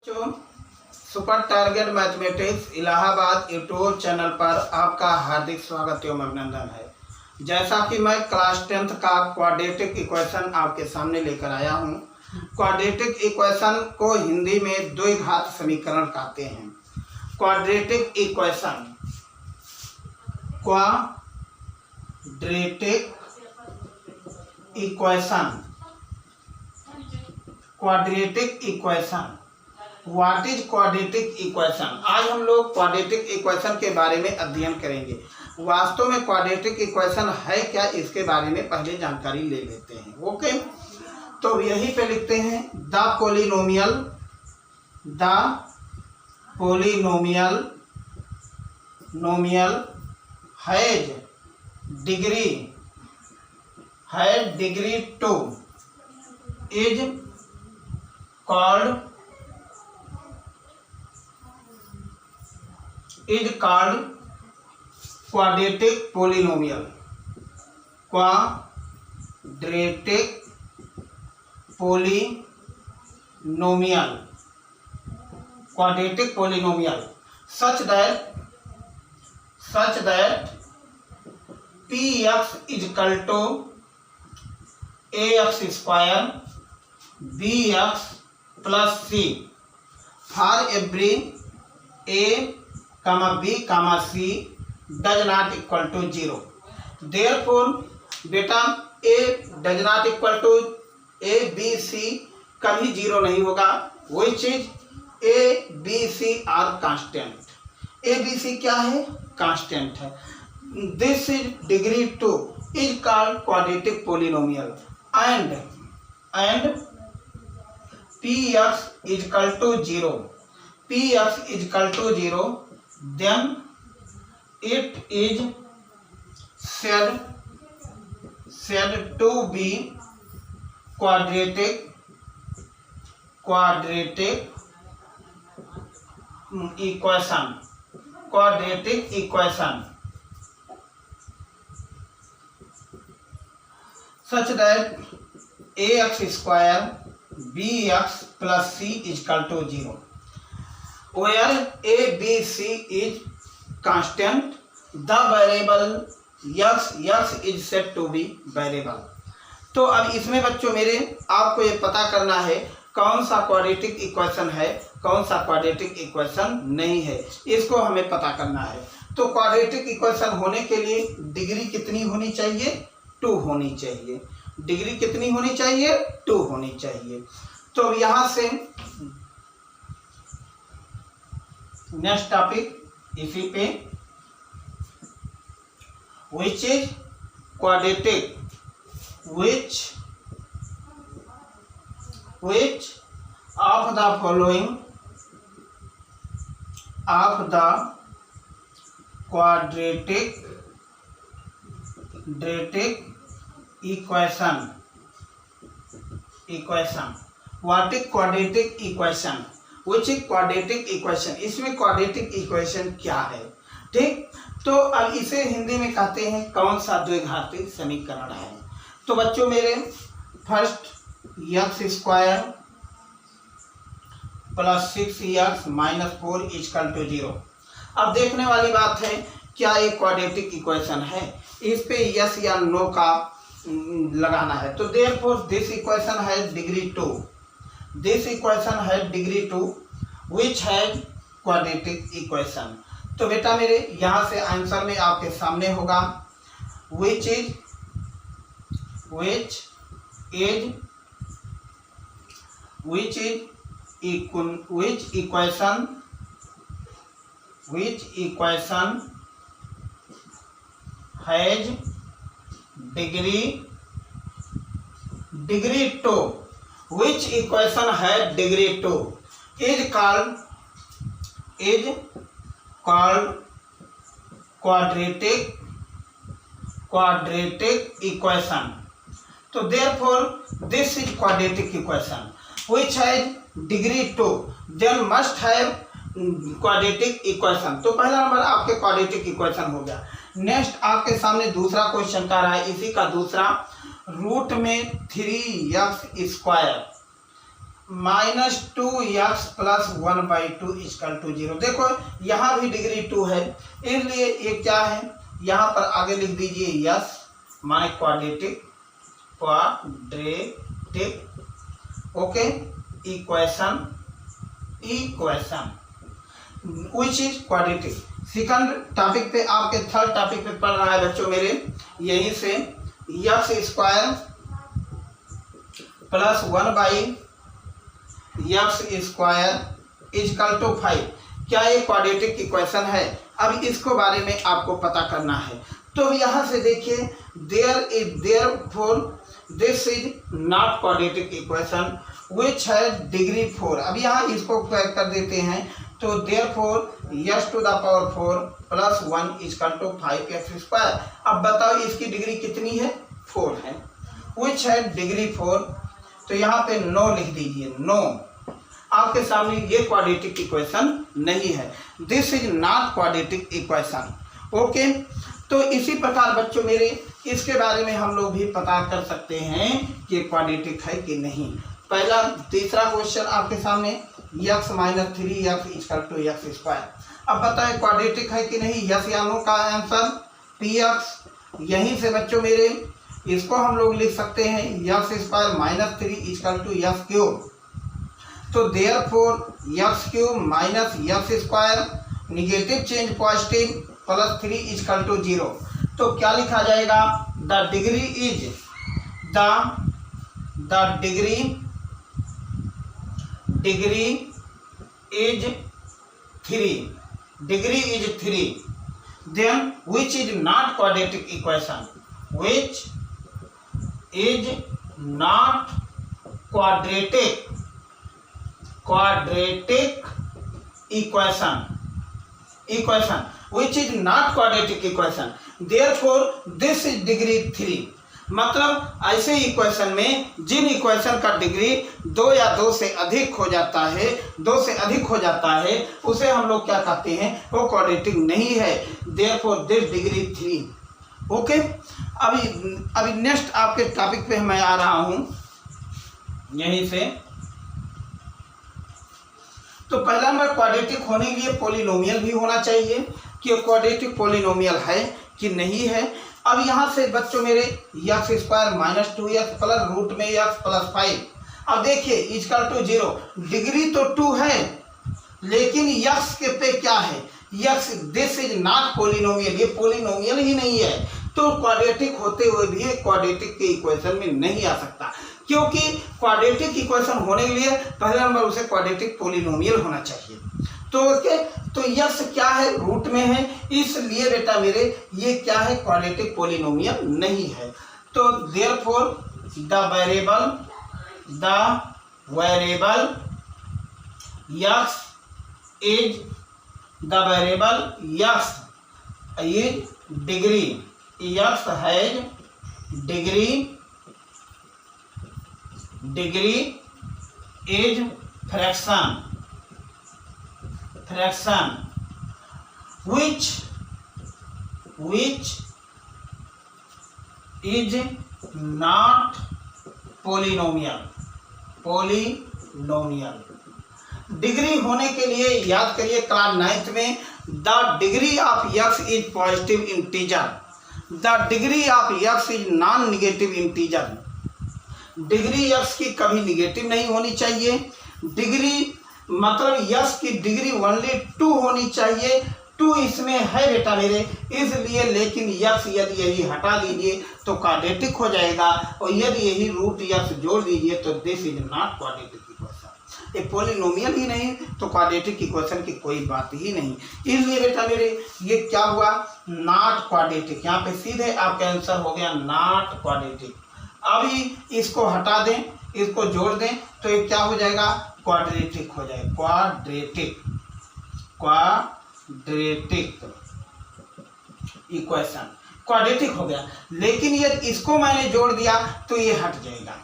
बच्चों, super target mathematics Allahabad YouTube channel पर आपका हार्दिक स्वागत एवं अभिनंदन है। जैसा कि मैं क्लास 10th का क्वाड्रेटिक इक्वेशन आपके सामने लेकर आया हूं। क्वाड्रेटिक इक्वेशन को हिंदी में द्विघात समीकरण कहते हैं। Quadratic equation quadratic equation what is quadratic equation. आज हम लोग क्वाड्रेटिक इक्वेशन के बारे में अध्ययन करेंगे। वास्तव में क्वाड्रेटिक इक्वेशन है क्या, इसके बारे में पहले जानकारी ले लेते हैं। ओके, तो यहीं पे लिखते हैं the polynomial has degree 2 is called quadratic polynomial। quadratic polynomial such that px is equal to ax square bx plus c for every a, b, c does not equal to 0। Therefore बेटा a does not equal to a, b, c कभी 0 नहीं होगा। वही चीज a, b, c are constant. a, b, c क्या है? Constant है। This is degree 2 is called quadratic polynomial and px is equal to 0, then it is said to be quadratic equation such that ax square bx plus c is equal to 0 where a, b, c is constant, the variable x is said to be variable। तो अब इसमें बच्चों मेरे आपको ये पता करना है कौन सा क्वाड्रेटिक इक्वेशन है, कौन सा क्वाड्रेटिक इक्वेशन नहीं है, इसको हमें पता करना है। तो क्वाड्रेटिक इक्वेशन होने के लिए डिग्री कितनी होनी चाहिए? 2 होनी चाहिए। डिग्री कितनी होनी चाहिए? 2 होनी चाहिए। तो यहां से नेक्स्ट टॉपिक इसी पे, which is quadratic which of the following quadratic equation what is quadratic equation, which is quadratic equation। इसमें quadratic equation क्या है? ठीक, तो अब इसे हिंदी में कहते हैं कौन सा द्विघाती समीकरण है। तो बच्चों मेरे first x square plus 6x minus 4 equal to 0। अब देखने वाली बात है क्या ये क्वाड्रेटिक इक्वेशन है, इस पे यस या नो का लगाना है। तो therefore this equation has degree 2 which has quadratic equation. तो बेटा मेरे यहाँ से आंसर में आपके सामने होगा which equation has degree 2, which equation has degree 2 is called quadratic equation। तो therefore this is quadratic equation which has degree 2 then must have quadratic equation। तो पहला नंबर आपके quadratic equation हो गया। नेक्स्ट आपके सामने दूसरा क्वेश्चन का रहा है, इसी का दूसरा रूट में 3x स्क्वायर -2x + 1/2 = 0। देखो यहाँ भी डिग्री 2 है, इसलिए ये क्या है, यहाँ पर आगे लिख दीजिए यस माने quadratic, okay. Equation which is quadratic. Second topic पे आपके थर्ड टॉपिक पे पढ़ रहा है बच्चों मेरे, यहीं से x² + 1/x² = 5। क्या ये क्वाड्रेटिक इक्वेशन है? अब इसको बारे में आपको पता करना है। तो यहाँ से देखिए therefore this is not quadratic equation which has degree 4। अब यहाँ इसको क्रैक कर देते हैं, तो therefore x⁴ + 1 = 5x²। अब बताओ इसकी डिग्री कितनी है? 4 है। which has degree 4, तो यहाँ पे नो लिख दीजिए, नो। आपके सामने ये क्वाड्रेटिक इक्वेशन नहीं है, this is not quadratic equation, okay. तो इसी प्रकार बच्चों मेरे इसके बारे में हम लोग भी पता कर सकते हैं कि क्वाड्रेटिक है कि नहीं। पहला तीसरा क्वेश्चन आपके सामने x - 3x = x²। अब बताएं क्वाड्रेटिक है कि नहीं, यस या नो का आंसर px। यहीं से बच्चों मेरे इसको हम लोग लिख सकते हैं x² - 3 = x³। तो therefore x³ - x² negative change positive + 3 = 0। तो क्या लिखा जाएगा? The degree is 3। Then which is not quadratic equation, which is not quadratic equation which is not quadratic equation, therefore this is degree 3। मतलब ऐसे equation में जिन equation का degree 2 या 2 से अधिक हो जाता है, उसे हम लोग क्या कहते हैं, वो क्वाड्रेटिक नहीं है, therefore this degree 3, ओके। अभी नेक्स्ट आपके टॉपिक पे मैं आ रहा हूं यहीं से। तो पहला नंबर क्वाड्रेटिक होने के लिए पॉलिनोमियल भी होना चाहिए कि क्वाड्रेटिक पॉलिनोमियल है कि नहीं है। अब यहाँ से बच्चों मेरे x² - 2x + रूट में x + 5। अब देखिए = 0, डिग्री तो 2 है, लेकिन x के पे क्या है, x this is not polynomial, ये पॉलिनोमियल ही नहीं है। तो क्वाड्रेटिक होते हुए भी क्वाड्रेटिक के इक्वेशन में नहीं आ सकता, क्योंकि क्वाड्रेटिक इक्वेशन होने के लिए पहला नंबर उसे क्वाड्रेटिक पॉलिनोमियल होना चाहिए। तो ओके, तो यस क्या है, रूट में है, इसलिए बेटा मेरे ये क्या है, क्वाड्रेटिक पॉलिनोमियल नहीं है। तो therefore the variable yes is degree, yes has degree is fraction which is not polynomial। Degree होने के लिए याद करिए क्लास 9th में the degree of x is positive integer, the degree of x is non negative integer. Degree x की कभी negative नहीं होनी चाहिए, डिग्री मतलब यस की डिग्री ओनली 2 होनी चाहिए, 2 इसमें है बेटा मेरे, इसलिए। लेकिन यस यदि यही हटा दीजिए तो क्वाड्रेटिक हो जाएगा, और यदि यही रूट यस जोड़ दीजिए तो this is not quadratic equation. ये पॉलिनोमियल ही नहीं तो क्वाड्रेटिक इक्वेशन की कोई बात ही नहीं, इसलिए बेटा मेरे ये क्या हुआ, नॉट क्वाड्रेटिक। यहाँ पे सीधे आपका आंसर हो गया नॉट क्वाड्रेटिक। अभी इसको हटा दें, इसको जोड़ दें तो ये क्या हो जाएगा, क्वाड्रेटिक हो जाएगा, क्वाड्रेटिक इक्वेशन क्वाड्रेटिक हो गया। लेकिन ये इसको मैंने जोड़ दिया तो ये हट जाएगा,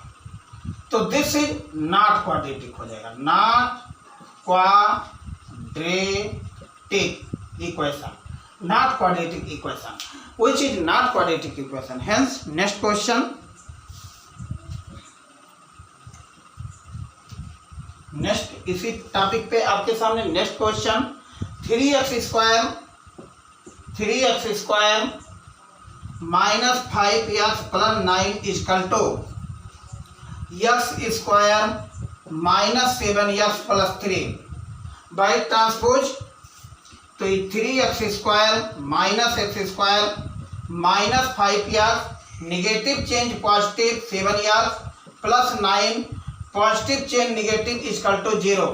तो दिस इज नॉट क्वाड्रेटिक हो जाएगा, not quadratic equation which is not quadratic equation। hence next question इसी टॉपिक पे आपके सामने next question 3x square minus 5x plus 9 is equal to x square minus 7x plus 3 by transpose. तो 3x square minus x square minus 5x negative change positive 7x plus 9 positive change negative is equal to 0।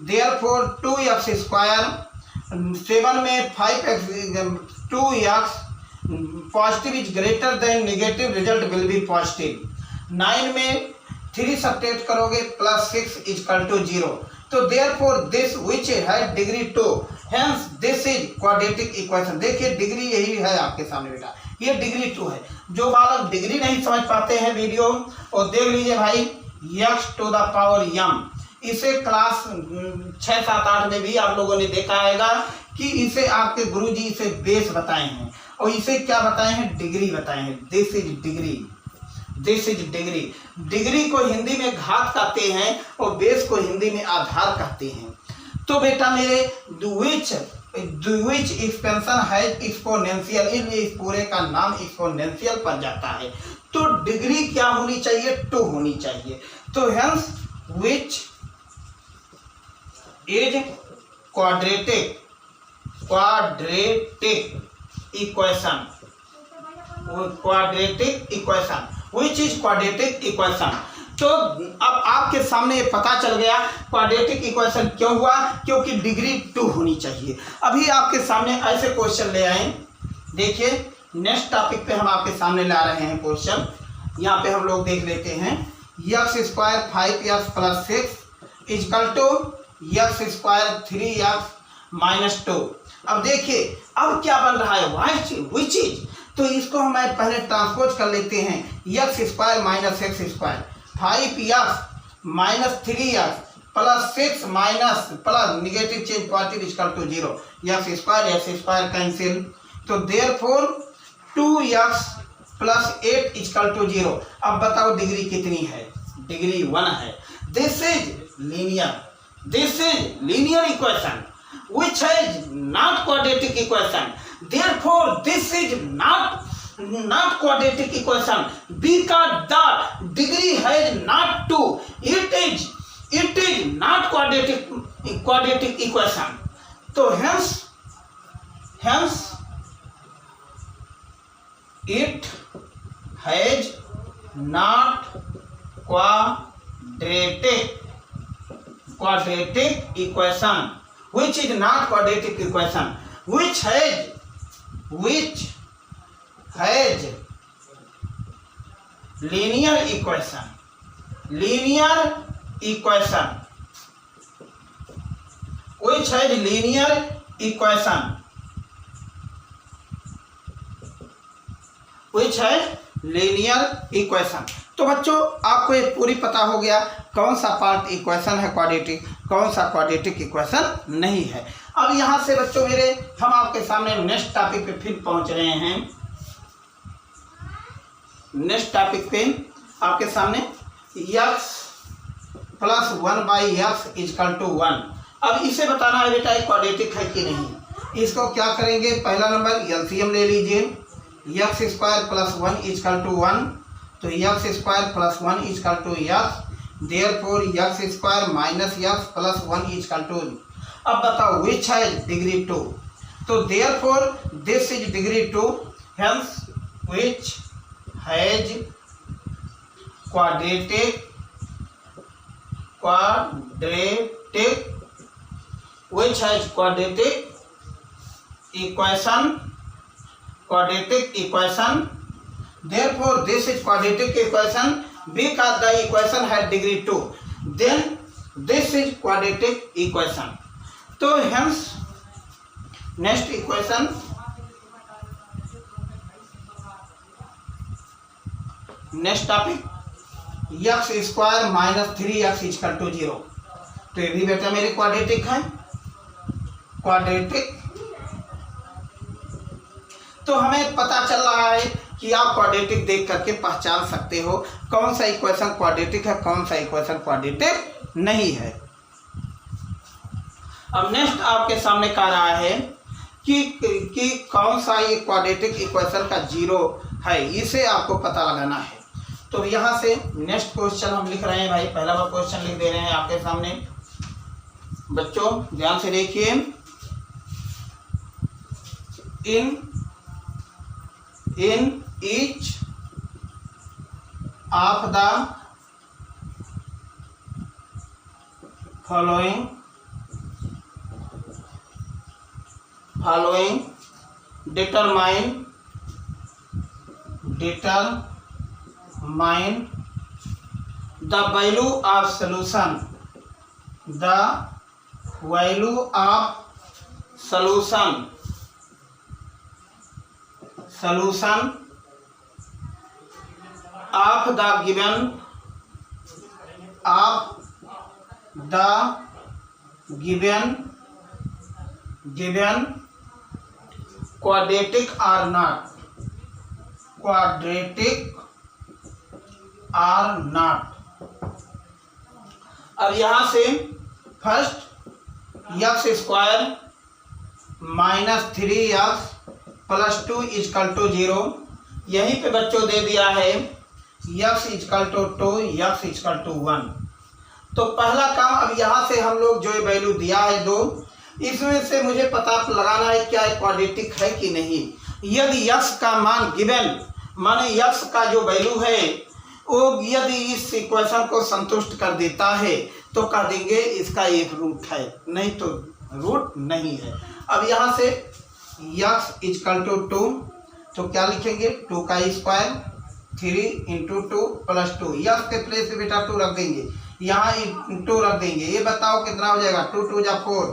Therefore 2x square 7 में 5x 2x positive is greater than negative result will be positive. 9 में 3 subtract करोगे plus 6 is equal to 0। तो therefore this which है degree 2, hence this is quadratic equation. देखिए degree यही है आपके सामने बेटा, ये डिग्री 2 है। जो बालक डिग्री नहीं समझ पाते हैं वीडियो और देख लीजिए भाई x to the power m, इसे क्लास 6, 7, 8 में भी आप लोगों ने देखा होगा कि इसे आपके गुरुजी इसे बेस बताए हैं और इसे क्या बताए हैं, डिग्री बताए हैं। This is degree, this is degree. Degree को हिंदी में घात कहते हैं और बेस को हिंदी में आधार कहते हैं। तो बेटा मेरे विच एक्सपेंशन है एक्सपोनेंशियल, इस पूरे का नाम एक्सपोनेंशियल पर जाता है। तो डिग्री क्या होनी चाहिए, 2 होनी चाहिए। तो hence which is quadratic equation, quadratic equation which is quadratic equation. तो अब आपके सामने ये पता चल गया क्वाड्रेटिक इक्वेशन क्यों हुआ, क्योंकि डिग्री 2 होनी चाहिए। अभी आपके सामने ऐसे क्वेश्चन ले आए, देखिए नेक्स्ट टॉपिक पे हम आपके सामने ला रहे हैं क्वेश्चन। यहाँ पे हम लोग देख लेते हैं x square 5x plus 6 is equal to x square 3x minus 2। अब देखिए अब क्या बन रहा है, विच इज, तो इसको हम पहले ट्रांसपोज कर लेते हैं। x square minus x square 5x minus 3x plus 6 minus plus negative change positive equal to 0। x square cancel, तो therefore 2x plus 8 equal to 0। अब बताओ डिग्री कितनी है, डिग्री 1 है। This is linear equation which is not quadratic equation, therefore this is not quadratic equation because the degree has not 2, it is not quadratic equation। तो hence it has not quadratic equation which is not quadratic equation, which has linear equation, which has linear equation, which has linear equation। तो बच्चों आपको ये पूरी पता हो गया कौन सा पार्ट इक्वेशन है क्वाड्रेटिक, कौन सा क्वाड्रेटिक इक्वेशन नहीं है। अब यहाँ से बच्चों मेरे हम आपके सामने नेक्स्ट टॉपिक पे फिर पहुँच रहे हैं। नेक्स्ट टॉपिक पे आपके सामने x plus 1/x is equal to 1। अब इसे बताना है बेटा क्वाड्रेटिक है कि नहीं। इसको क्या करेंगे, पहला नंबर एलसीएम ले लीजिए। x square plus 1 is equal to 1, तो x square plus 1 is equal to x, therefore x square minus x plus 1 is equal to. अब बताओ विच है डिग्री 2, तो therefore this is degree 2, hence which has quadratic which has quadratic equation, therefore this is quadratic equation because the equation has degree 2, then this is quadratic equation। तो hence next equation, next topic x square minus 3x is equal to 0। तो ये भी बेटा मेरे quadratic है, quadratic. तो हमें पता चल रहा है कि आप क्वाड्रेटिक देख करके पहचान सकते हो कौन सा इक्वेशन क्वाड्रेटिक है, कौन सा इक्वेशन क्वाड्रेटिक नहीं है। अब नेक्स्ट आपके सामने कह रहा है कि कौन सा ये क्वाड्रेटिक इक्वेशन का जीरो है, इसे आपको पता लगाना है। तो यहाँ से नेक्स्ट क्वेश्चन हम लिख रहे हैं भाई, पहला बार क्वेश्चन लिख दे रहे हैं आपके सामने। बच्चों ध्यान से देखिए, in each of the following determine the value of solution, the value of solution of the given quadratic or not, अब यहाँ से first x square minus 3x plus 2 is equal to 0, यहीं पे बच्चों दे दिया है x is equal to 2, x is equal to 1। तो पहला काम, अब यहाँ से हम लोग जो वैल्यू दिया है 2, इसमें से मुझे पता लगाना है क्या क्वाड्रेटिक है कि नहीं। यदि x का मान गिवन, माने x का जो वैल्यू है वो यदि इस इक्वेशन को संतुष्ट कर देता है तो कह देंगे इसका एक रूट है, नहीं तो रूट नहीं है। अब यहाँ से x इजकल टू 2, तो क्या लिखेंगे 2 का स्क्वायर 3 इंटू 2 प्लस 2, x के प्लेस पे बेटा 2 रख देंगे, यहाँ 2 रख देंगे। ये बताओ कितना हो जाएगा, 2 2 जा 4,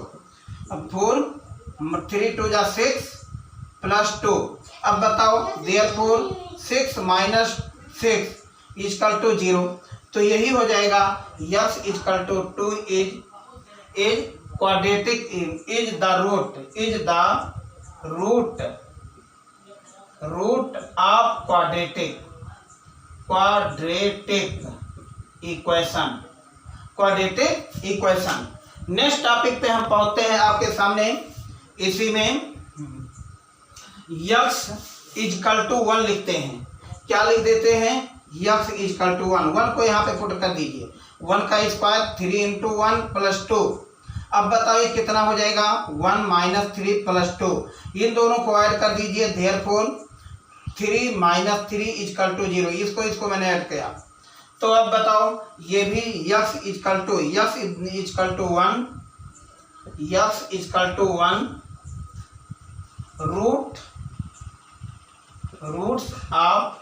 अब 4 3 2 जा 6 प्लस 2। अब बताओ देयरफॉर 6 माइनस 6 इजकल टू 0, तो यही हो जाएगा x is equal to 2 is quadratic, is the root of quadratic equation. Next topic पे हम पहुंचते हैं आपके सामने। इसी में x इजकल टू 1 लिखते हैं, क्या लिख देते हैं x इजकल टू 1, 1 को यहाँ पे पुट कर दीजिए, 1 का स्क्वायर 3 इंटू 1 प्लस 2। अब बताइए कितना हो जाएगा 1 माइनस 3 प्लस 2, इन दोनों को ऐड कर दीजिए, देयरफॉर 3 माइनस 3 इजकल टू 0, इसको मैंने ऐड किया। तो अब बताओ ये भी x is equal to 1 roots of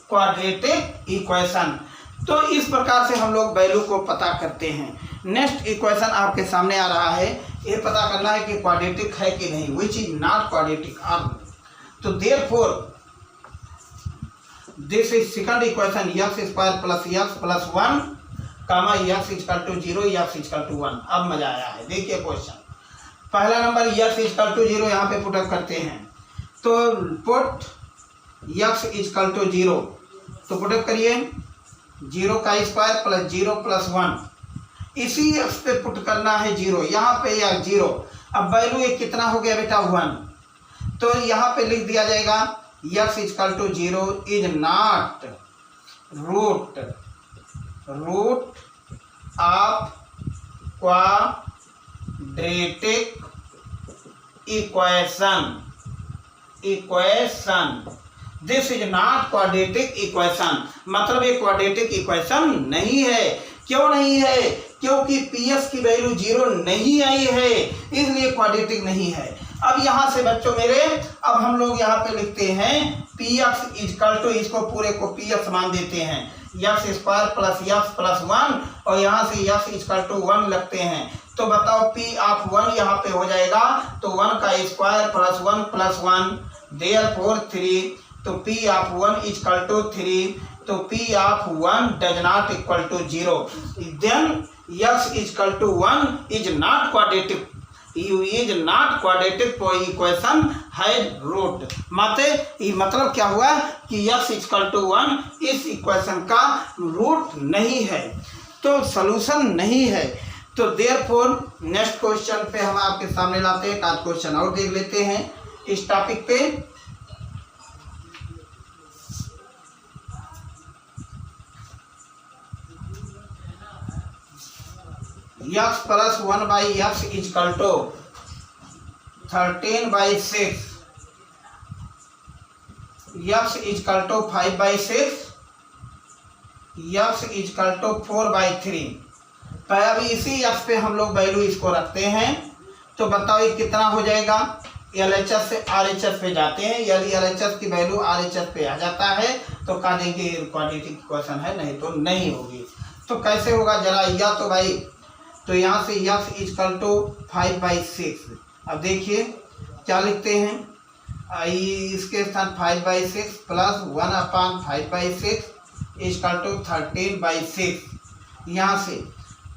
quadratic equation. तो इस प्रकार से हम लोग वैल्यू को पता करते हैं। नेक्स्ट इक्वेशन आपके सामने आ रहा है, ये पता करना है कि क्वाड्रेटिक है कि नहीं, which is not quadratic are. तो therefore this is second equation, x square plus x plus 1 comma x is equal to 0, x is equal to 1। अब मजा आया है, देखिए क्वेश्चन। पहला नंबर x इजकल टू 0 यहाँ पे पुटअप करते हैं, तो पुट x इजकल टू 0, तो पुटअप करिए 0 का स्क्वायर प्लस 0 प्लस 1, इसी x पे पुट करना है 0, यहाँ पे या 0। अब वैल्यू ये कितना हो गया बेटा 1, तो यहाँ पे लिख दिया जाएगा x is equal to 0 is not root of quadratic equation. This is not quadratic equation, मतलब ये क्वाड्रेटिक इक्वेशन नहीं है। क्यों नहीं है? क्योंकि PS की वैल्यू 0 नहीं आई है, इसलिए क्वाड्रेटिक नहीं है। अब यहाँ से बच्चों मेरे, अब हम लोग यहाँ पे लिखते हैं PX इजकल टू, इसको पूरे को PX मान देते हैं, x square plus x plus 1, और यहाँ से x इजकल टू 1 लगते हैं। तो बताओ P ऑफ 1 यहाँ पे हो जाएगा, तो 1 का स्क्वायर प्लस 1 देयरफॉर 3, तो P ऑफ 1 इजकल टू 3, तो P of 1 does not equal to 0, then x is equal to 1 is not quadratic, is not quadratic equation had root. मतलब क्या हुआ कि x इक्वल टू 1 इस इक्वेशन का रूट नहीं है, तो सॉल्यूशन नहीं है। तो देयरफॉर नेक्स्ट क्वेश्चन पे हम आपके सामने लाते हैं, एक आध क्वेश्चन और देख लेते हैं इस टॉपिक पे। x plus 1/x equal to 13/6, x equal to 5/6, x equal to 4/3। तो अभी इसी x पे हम लोग वैल्यू इसको रखते हैं, तो बताओ ये कितना हो जाएगा। LHS से RHS पे जाते हैं, यदि LHS की वैल्यू RHS पे आ जाता है तो कह देंगे क्वाड्रेटिक इक्वेशन है, नहीं तो नहीं होगी। तो कैसे होगा जरा, या तो भाई तो यहाँ से x इक्वल टू 5/6। अब देखिए क्या लिखते हैं, इसके स्थान 5/6 प्लस 1/5/6 इक्वल टू 13/6 यहाँ से।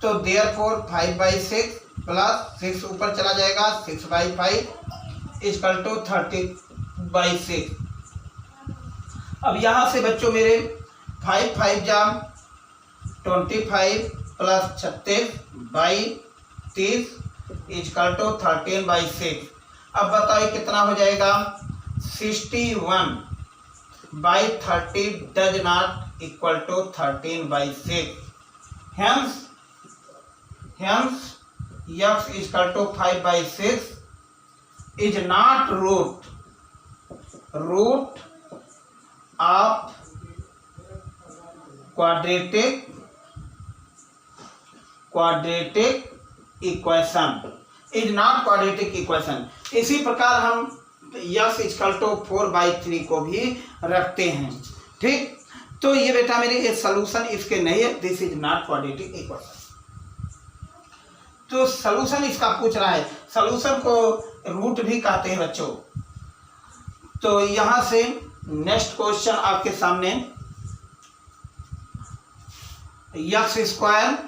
तो देयरफॉर 5/6 प्लस 6 ऊपर चला जाएगा, 6/5 इक्वल टू 30/6। अब यहाँ से बच्चों मेरे 5 5 जा 25 प्लस 36/30 इक्वल टू 13/6। अब बताइए कितना हो जाएगा, 61/30 does not equal to 13/6। Hence x equal to 5/6 is not root of quadratic equation, is not quadratic equation. इसी प्रकार हम x इक्वल टू 4/3 को भी रखते हैं। ठीक, तो ये बेटा मेरे ये सॉल्यूशन इसके नहीं है, this is not quadratic equation. तो सॉल्यूशन इसका पूछ रहा है, सॉल्यूशन को रूट भी कहते हैं बच्चों। तो यहां से नेक्स्ट क्वेश्चन आपके सामने, x स्क्वायर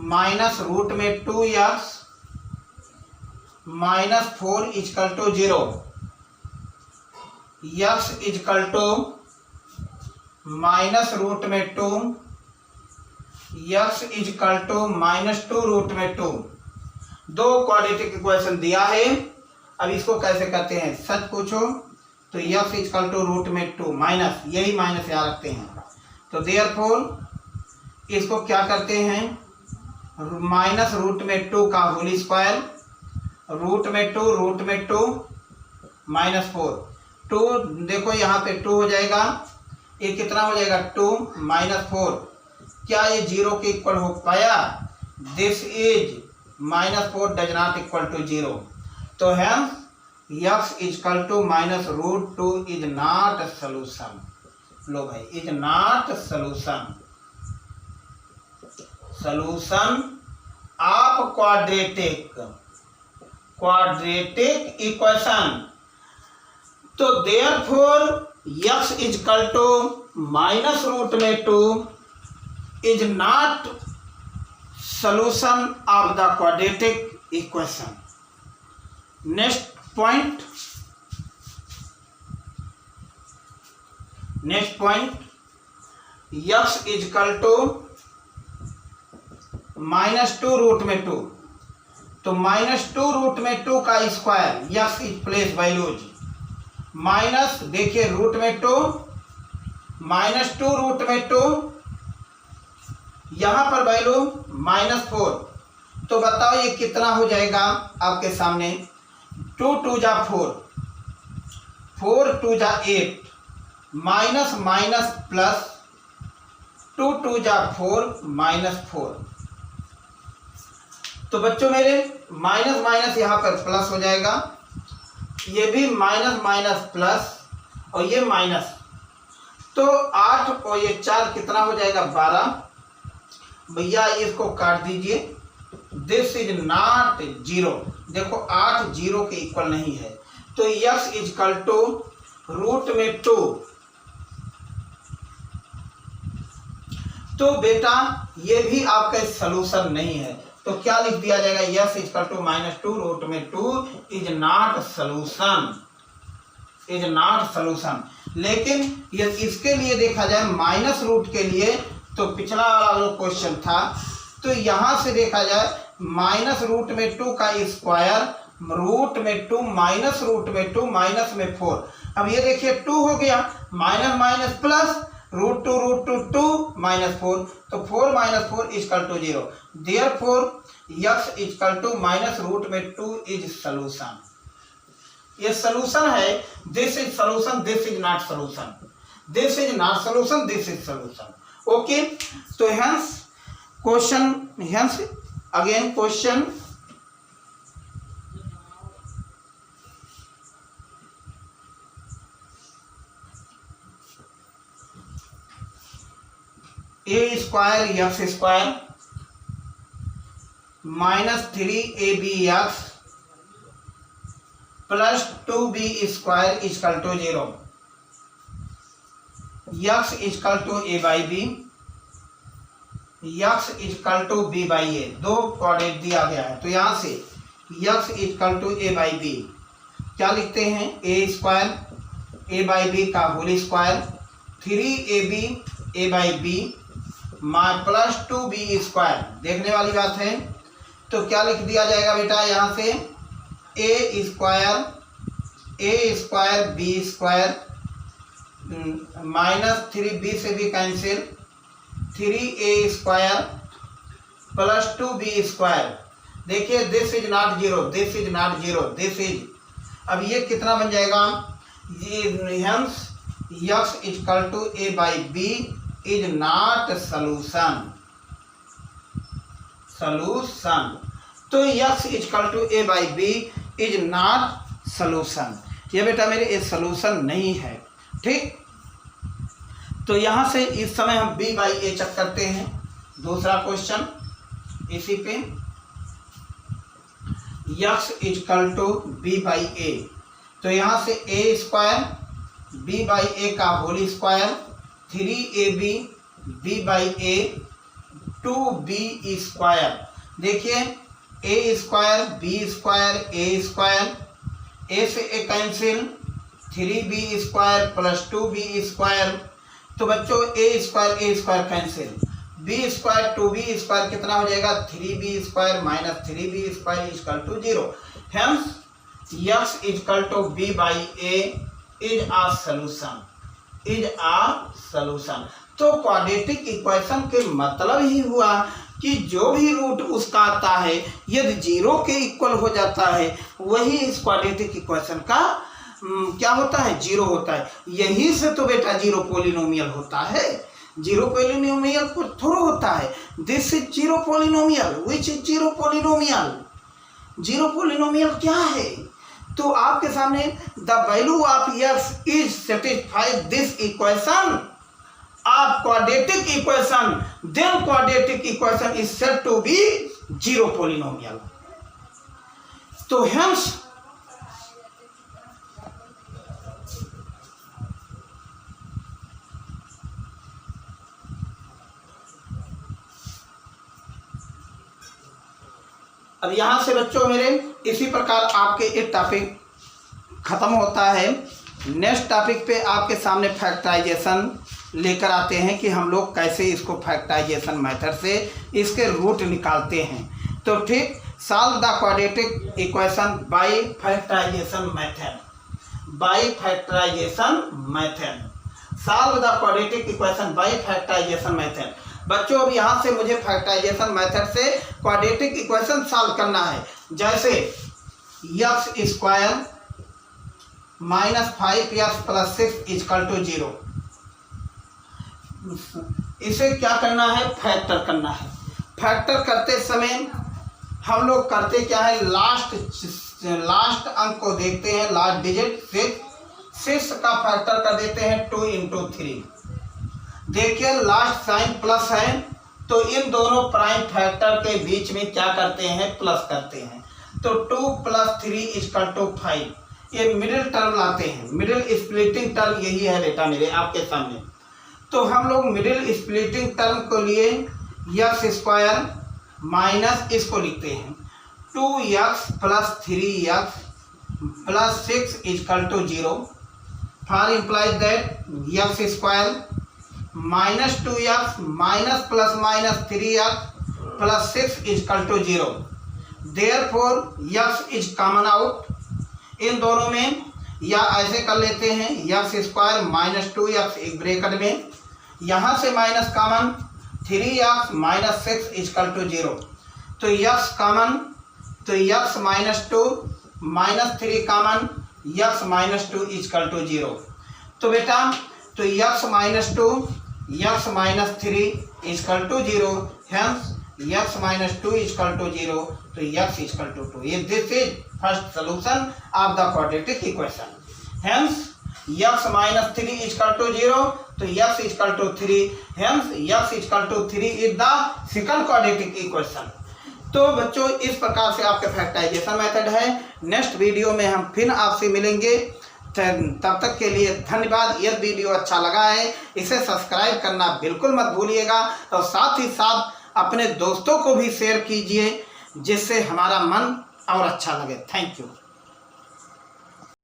माइनस रूट में 2x minus 4 equal to 0, x equal to minus root में 2, x equal to minus 2 root में 2। दो क्वाड्रेटिक इक्वेशन दिया है। अब इसको कैसे करते हैं, सच पूछो तो x इक्वल टू रूट में 2 माइनस, यही माइनस यहाँ रखते हैं। तो देयरफॉर इसको क्या करते हैं, माइनस रूट में 2 का होल स्क्वायर, रूट में 2 माइनस 4। 2 देखो यहाँ पे 2 हो जाएगा, ये कितना हो जाएगा 2 माइनस 4। क्या ये 0 के इक्वल हो पाया, this is -4 does not equal to 0। तो hence x equal to minus root 2 is not solution. लो भाई, is not solution of quadratic equation. तो therefore x equal to minus root में 2 is not solution of the quadratic equation. Next point, x is equal to -2 root में 2। तो -2 root में 2 का square, x is place values minus, देखिए root में 2 -2 root में 2, यहां पर वैल्यू -4। तो बताओ ये कितना हो जाएगा आपके सामने, 2 2 जा 4, 4 2 जा 8, माइनस माइनस प्लस, 2 2 जा 4 -4। तो बच्चों मेरे माइनस माइनस यहाँ पर प्लस हो जाएगा, ये भी माइनस माइनस प्लस और ये माइनस। तो 8 और ये 4 कितना हो जाएगा 12। भैया इसको काट दीजिए, दिस इज नॉट 0। देखो 8 0 के इक्वल नहीं है, तो x इक्वल टू रूट में 2। तो बेटा ये भी आपका सलूशन नहीं है, तो क्या लिख दिया जाएगा, यस इक्वल टू -2 रूट में 2 is not solution, is not solution. लेकिन ये इसके लिए देखा जाए माइनस रूट के लिए, तो पिछला वाला जो क्वेश्चन था, तो यहाँ से देखा जाए माइनस रूट में 2 का स्क्वायर, रूट में 2 माइनस रूट में 2 माइनस में 4। अब ये देखिए 2 हो गया, minus minus plus, root two 2 minus 4, तो 4 minus 4 equal to 0। Therefore x equal to minus root में 2 इज सॉल्यूशन। ये सॉल्यूशन है, this is solution, this is not solution, this is not solution, this is solution. Okay, तो hence question, hence again question a square x square -3ab(x) plus 2b square equal to 0। x equal to a/b, x equal to b/a, दो coordinate दिया गया है। तो यहाँ से x equal to a/b क्या लिखते हैं, a स्क्वायर a/b का whole square 3ab a/b plus 2b square, देखने वाली बात है। तो क्या लिख दिया जाएगा बेटा, यहाँ से a square b square -3b से भी cancel, 3a square plus 2b square. देखिए this is not 0, this is not 0, this is, अब ये कितना बन जाएगा, ये hence x equal to a/b is not solution, solution. तो x equal to a/b is not solution, ये बेटा मेरे ये सॉल्यूशन नहीं है। ठीक, तो यहाँ से इस समय हम b/a चेक करते हैं। दूसरा क्वेश्चन इसी पे, x इक्वल टू b/a, तो यहाँ से a स्क्वायर b/a का whole square 3ab b/a 2b square. देखिए a square b square a square, a से a cancel, 3b square plus 2b square. तो बच्चों a square cancel, b square 2b square कितना हो जाएगा, 3b square minus 3b square equal to 0। Hence x equal to b/a is a solution, is a solution. तो quadratic equation के मतलब ही हुआ कि जो भी रूट उसका आता है यदि 0 के इक्वल हो जाता है, वही इस क्वाड्रेटिक इक्वेशन का क्या होता है, 0 होता है। यही से तो बेटा 0 पॉलिनोमियल होता है, 0 पॉलिनोमियल थोड़ा होता है। This is 0 polynomial, which is 0 polynomial. 0 polynomial क्या है, तो आपके सामने the value of x is satisfied this equation of quadratic equation, then quadratic equation is said to be 0 polynomial. तो हेंस अब यहां से बच्चों मेरे इसी प्रकार आपके एक टॉपिक खत्म होता है। नेक्स्ट टॉपिक पे आपके सामने फैक्टराइजेशन लेकर आते हैं कि हम लोग कैसे इसको फैक्टराइजेशन मेथड से इसके रूट निकालते हैं। तो ठीक, solve the quadratic equation by factorisation method, by factorisation method, solve the quadratic equation by factorisation method. बच्चों अब यहाँ से मुझे फैक्टराइजेशन मेथड से क्वाड्रेटिक इक्वेशन सॉल्व करना है। जैसे x square -5x plus 6 equal to 0, इसे क्या करना है, फैक्टर करना है। फैक्टर करते समय हम लोग करते क्या है, लास्ट अंक को देखते हैं, लास्ट डिजिट 6 का फैक्टर कर देते हैं 2 × 3। देखिए लास्ट साइन प्लस है, तो इन दोनों प्राइम फैक्टर के बीच में क्या करते हैं, प्लस करते हैं। तो 2 + 3 इक्वल टू 5, ये मिडिल टर्म लाते हैं। मिडिल स्प्लिटिंग टर्म यही है बेटा मेरे आपके सामने। तो हम लोग मिडिल स्प्लिटिंग टर्म को लिए x स्क्वायर माइनस इसको लिखते हैं 2x plus 3x plus 6 is equal to 0 for implies that x square minus 2x minus plus minus 3x plus 6 is equal to 0। Therefore x is common out इन दोनों में, या ऐसे कर लेते हैं x स्क्वायर माइनस 2x एक ब्रैकेट में, यहाँ से minus common 3x minus 6 is equal to 0। तो x कॉमन, तो x minus 2 minus 3 common, x minus 2 is equal to 0। तो बेटा तो x minus 2 x minus 3 is equal to 0, hence x minus 2 is equal to 0, तो x इजकल टू 2। ये this is first solution of the quadratic equation. Hence x minus 3 is equal to 0, तो x is equal to 3, hence x is equal to 3 is the second quadratic equation. तो बच्चों इस प्रकार से आपके factorisation method है। नेक्स्ट वीडियो में हम फिर आपसे मिलेंगे, तब तक के लिए धन्यवाद। यह वीडियो अच्छा लगा है इसे सब्सक्राइब करना बिल्कुल मत भूलिएगा, और साथ ही साथ अपने दोस्तों को भी शेयर कीजिए, जिससे हमारा मन और अच्छा लगे। Thank you.